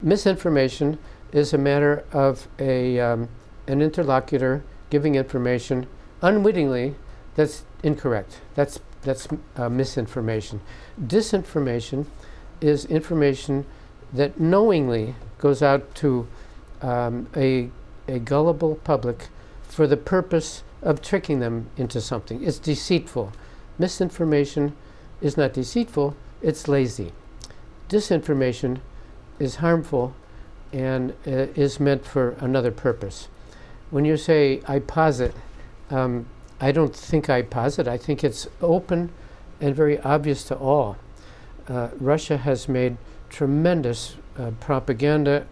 Misinformation is a matter of an interlocutor giving information unwittingly that's incorrect. That's misinformation. Disinformation is information that knowingly goes out to a gullible public for the purpose of tricking them into something. It's deceitful. Misinformation is not deceitful, it's lazy. Disinformation is harmful and is meant for another purpose. When you say, I posit, I don't think I posit. I think it's open and very obvious to all. Russia has made tremendous propaganda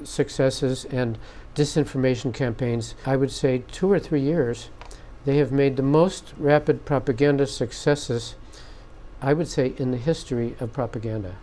successes and disinformation campaigns. I would say 2 or 3 years, they have made the most rapid propaganda successes, I would say, in the history of propaganda.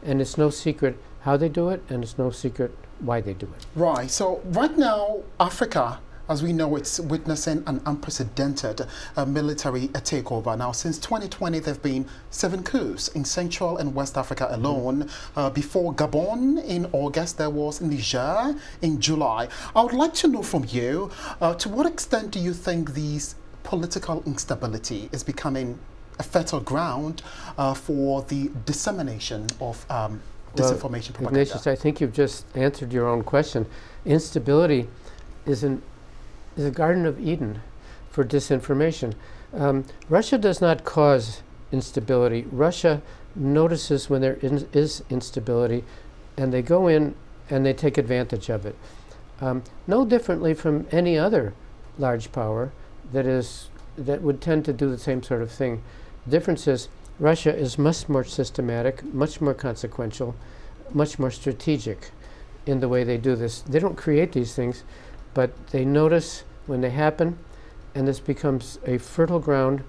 And it's no secret how they do it, and it's no secret why they do it. Right. So right now, Africa, as we know, it's witnessing an unprecedented military takeover. Now, since 2020, there have been 7 coups in Central and West Africa alone. Before Gabon in August, there was Niger in July. I would like to know from you, to what extent do you think these political instability is becoming a fertile ground for the dissemination of disinformation propaganda? Ignatius, I think you've just answered your own question. Instability is a Garden of Eden for disinformation. Russia does not cause instability. Russia notices when there is instability, and they go in and they take advantage of it. No differently from any other large power that would tend to do the same sort of thing. The difference is Russia is much more systematic, much more consequential, much more strategic in the way they do this. They don't create these things, but they notice when they happen, and this becomes a fertile ground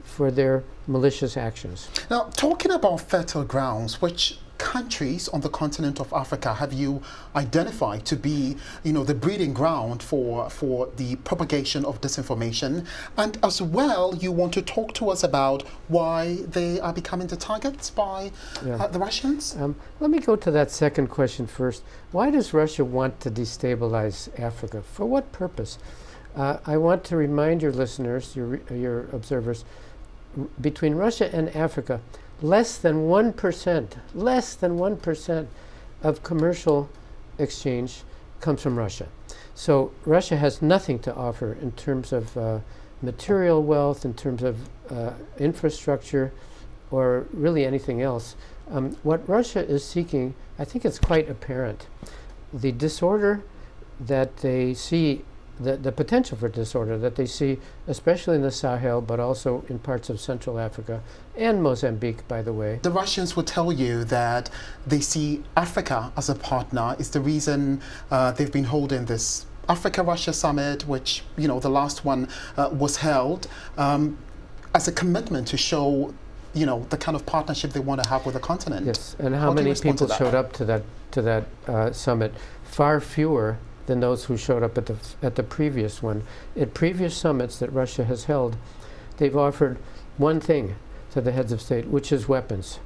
for their malicious actions. Now, talking about fertile grounds, which countries on the continent of Africa have you identified to be, the breeding ground for the propagation of disinformation? And as well, you want to talk to us about why they are becoming the targets by the Russians? Let me go to that second question first. Why does Russia want to destabilize Africa? For what purpose? I want to remind your listeners, your observers, between Russia and Africa, less than 1% of commercial exchange comes from Russia. So Russia has nothing to offer in terms of material wealth, in terms of infrastructure, or really anything else. What Russia is seeking, I think it's quite apparent. The disorder that they see, the potential for disorder that they see, especially in the Sahel, but also in parts of Central Africa and Mozambique, by the way. The Russians will tell you that they see Africa as a partner. It's the reason they've been holding this Africa-Russia summit, which, the last one was held as a commitment to show, the kind of partnership they want to have with the continent. Yes, and how many people showed up to that summit? Far fewer than those who showed up at the previous one. At previous summits that Russia has held, they've offered one thing to the heads of state, which is weapons.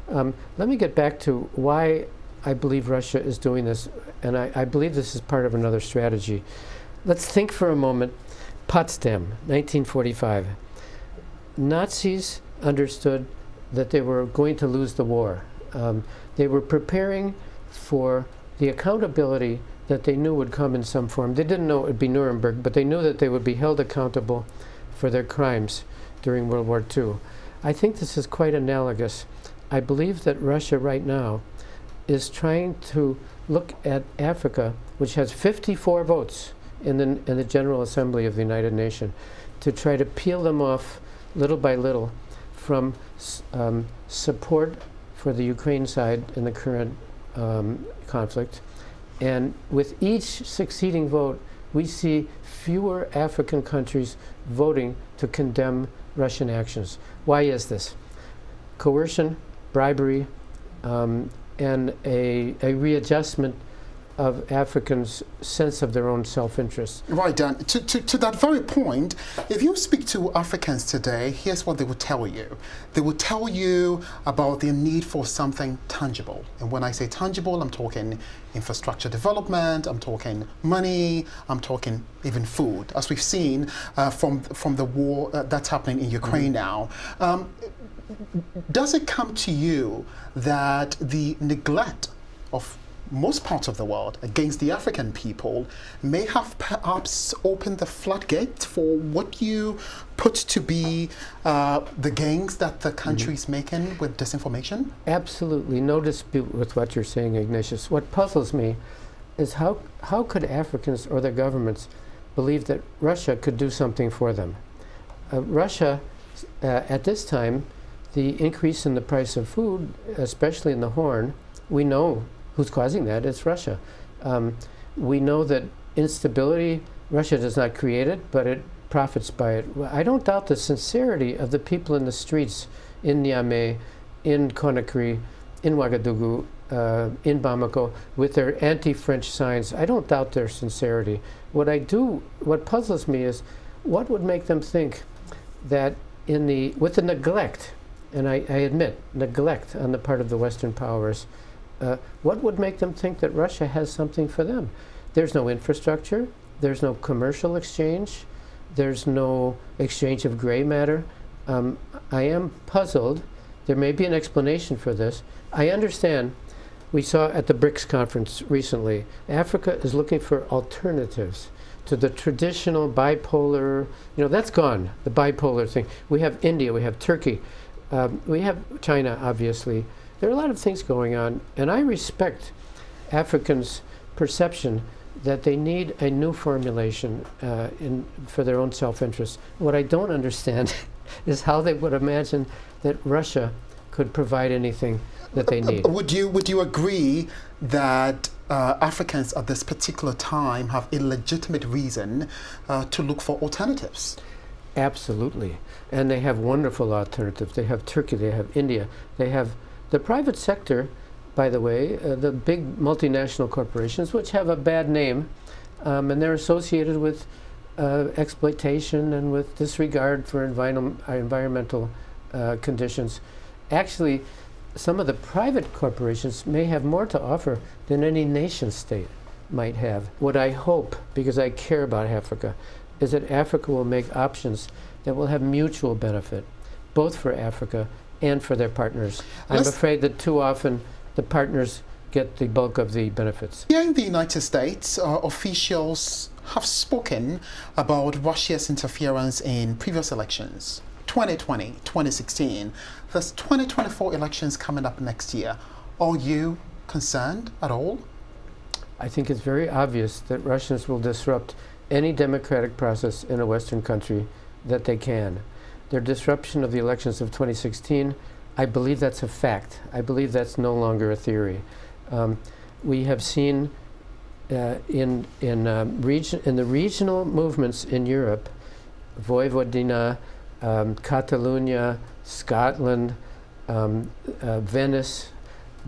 Let me get back to why I believe Russia is doing this, and I believe this is part of another strategy. Let's think for a moment. Potsdam, 1945. Nazis understood that they were going to lose the war. They were preparing for the accountability that they knew would come in some form. They didn't know it would be Nuremberg, but they knew that they would be held accountable for their crimes during World War II. I think this is quite analogous. I believe that Russia right now is trying to look at Africa, which has 54 votes in the General Assembly of the United Nations, to try to peel them off little by little from support for the Ukraine side in the current conflict. And with each succeeding vote, we see fewer African countries voting to condemn Russian actions. Why is this? Coercion, bribery, and a readjustment of Africans' sense of their own self-interest. Right, Dan. To that very point, if you speak to Africans today, here's what they will tell you. They will tell you about their need for something tangible. And when I say tangible, I'm talking infrastructure development, I'm talking money, I'm talking even food, as we've seen from the war that's happening in Ukraine now. Does it come to you that the neglect of most parts of the world against the African people may have perhaps opened the floodgate for what you put to be the gains that the country's making with disinformation? Absolutely, no dispute with what you're saying, Ignatius. What puzzles me is how could Africans or their governments believe that Russia could do something for them? Russia, at this time, the increase in the price of food, especially in the Horn, we know who's causing that. It's Russia. We know that instability, Russia does not create it, but it profits by it. I don't doubt the sincerity of the people in the streets in Niamey, in Conakry, in Ouagadougou, in Bamako, with their anti-French signs. I don't doubt their sincerity. What puzzles me is what would make them think that with the neglect, and I admit, neglect on the part of the Western powers, what would make them think that Russia has something for them? There's no infrastructure, there's no commercial exchange, there's no exchange of gray matter. I am puzzled. There may be an explanation for this. I understand, we saw at the BRICS conference recently, Africa is looking for alternatives to the traditional bipolar, that's gone, the bipolar thing. We have India, we have Turkey, we have China, obviously. There are a lot of things going on, and I respect Africans' perception that they need a new formulation for their own self-interest. What I don't understand is how they would imagine that Russia could provide anything that they need. Would you agree that Africans at this particular time have a legitimate reason to look for alternatives? Absolutely, and they have wonderful alternatives. They have Turkey, they have India, they have the private sector, by the way, the big multinational corporations, which have a bad name, and they're associated with exploitation and with disregard for environmental conditions. Actually, some of the private corporations may have more to offer than any nation state might have. What I hope, because I care about Africa, is that Africa will make options that will have mutual benefit, both for Africa and for their partners. I'm afraid that too often the partners get the bulk of the benefits. Here in the United States, officials have spoken about Russia's interference in previous elections, 2020, 2016. There's 2024 elections coming up next year. Are you concerned at all? I think it's very obvious that Russians will disrupt any democratic process in a Western country that they can. Their disruption of the elections of 2016, I believe that's a fact. I believe that's no longer a theory. We have seen in the regional movements in Europe, Vojvodina, Catalonia, Scotland, Venice.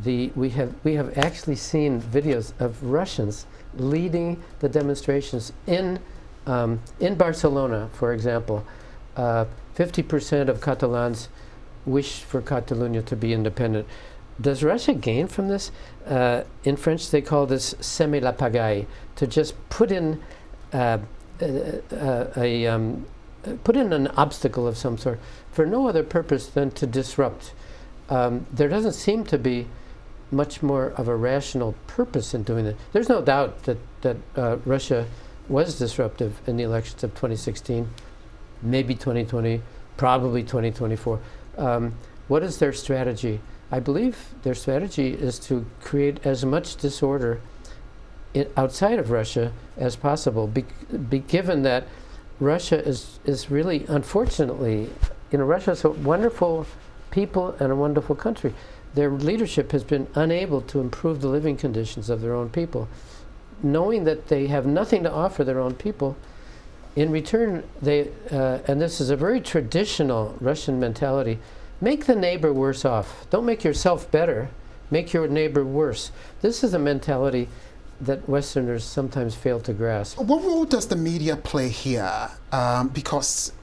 We have actually seen videos of Russians leading the demonstrations in Barcelona, for example. 50% of Catalans wish for Catalonia to be independent. Does Russia gain from this? In French, they call this semer la pagaille, to just put in an obstacle of some sort for no other purpose than to disrupt. There doesn't seem to be much more of a rational purpose in doing that. There's no doubt that Russia was disruptive in the elections of 2016, maybe 2020, probably 2024. What is their strategy? I believe their strategy is to create as much disorder outside of Russia as possible, given that Russia is really, unfortunately, Russia is a wonderful people and a wonderful country. Their leadership has been unable to improve the living conditions of their own people. Knowing that they have nothing to offer their own people, in return, and this is a very traditional Russian mentality, make the neighbor worse off. Don't make yourself better, make your neighbor worse. This is a mentality that Westerners sometimes fail to grasp. What role does the media play here? Because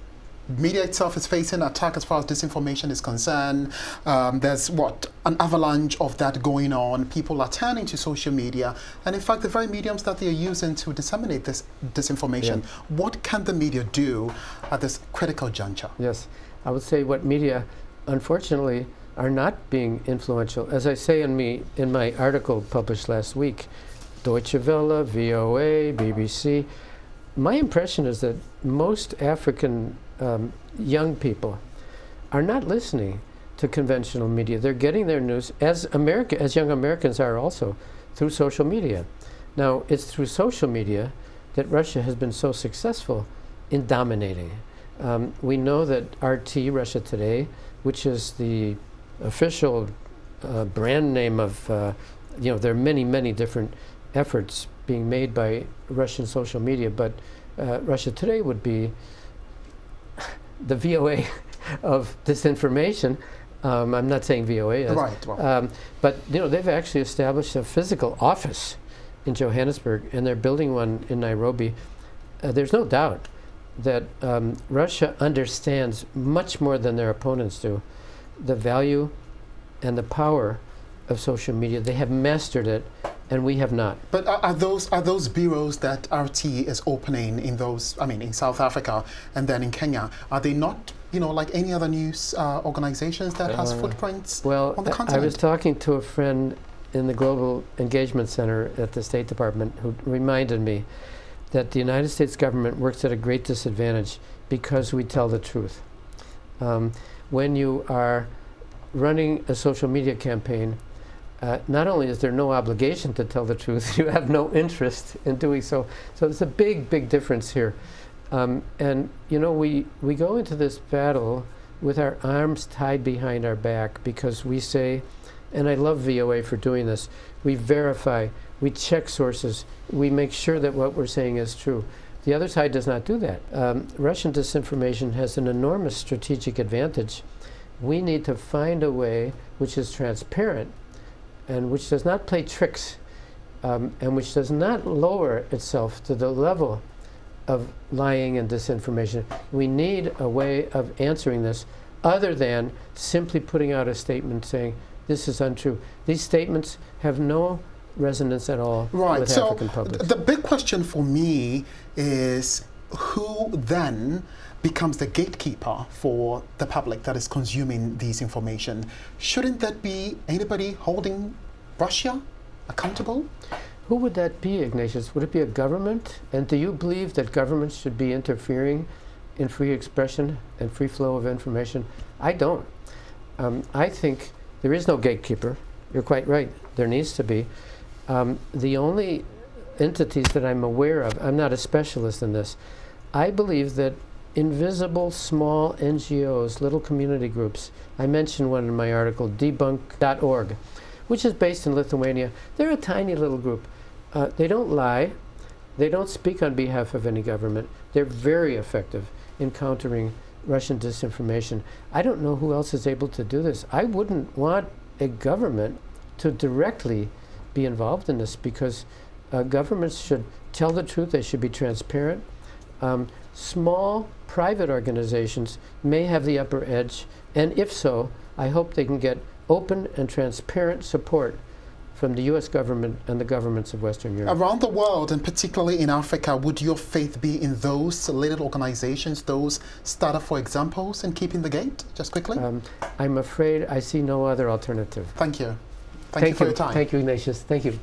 media itself is facing attack as far as disinformation is concerned. There's an avalanche of that going on. People are turning to social media, and in fact, the very mediums that they are using to disseminate this disinformation. Yeah. What can the media do at this critical juncture? Yes, I would say what media, unfortunately, are not being influential. As I say in my article published last week, Deutsche Welle, VOA, BBC. My impression is that most African young people are not listening to conventional media. They're getting their news, as young Americans are also, through social media. Now, it's through social media that Russia has been so successful in dominating. We know that RT, Russia Today, which is the official brand name of, there are many, many different efforts being made by Russian social media, but Russia Today would be the VOA of disinformation. I'm not saying VOA is. Right. Well. But they've actually established a physical office in Johannesburg, and they're building one in Nairobi. There's no doubt that Russia understands much more than their opponents do the value and the power of social media. They have mastered it, and we have not. But are those bureaus that RT is opening in South Africa and then in Kenya, are they not, like any other news organizations that has footprints on the continent? I was talking to a friend in the Global Engagement Center at the State Department who reminded me that the United States government works at a great disadvantage because we tell the truth. When you are running a social media campaign, not only is there no obligation to tell the truth, you have no interest in doing so. So there's a big, big difference here. And we go into this battle with our arms tied behind our back because we say, and I love VOA for doing this, we verify, we check sources, we make sure that what we're saying is true. The other side does not do that. Russian disinformation has an enormous strategic advantage. We need to find a way which is transparent and which does not play tricks and which does not lower itself to the level of lying and disinformation. We need a way of answering this other than simply putting out a statement saying, this is untrue. These statements have no resonance at all with African publics. The big question for me is who then becomes the gatekeeper for the public that is consuming these information? Shouldn't that be anybody holding Russia accountable? Who would that be, Ignatius? Would it be a government? And do you believe that governments should be interfering in free expression and free flow of information? I don't. I think there is no gatekeeper. You're quite right. There needs to be. The only entities that I'm aware of, I'm not a specialist in this, I believe that invisible small NGOs, little community groups, I mentioned one in my article, debunk.org, which is based in Lithuania. They're a tiny little group. They don't lie. They don't speak on behalf of any government. They're very effective in countering Russian disinformation. I don't know who else is able to do this. I wouldn't want a government to directly be involved in this because governments should tell the truth. They should be transparent. Small private organizations may have the upper edge, and if so, I hope they can get open and transparent support from the U.S. government and the governments of Western Europe. Around the world, and particularly in Africa, would your faith be in those little organizations, those startup for examples, in keeping the gate? Just quickly. I'm afraid I see no other alternative. Thank you. Thank you for your time. Thank you, Ignatius. Thank you.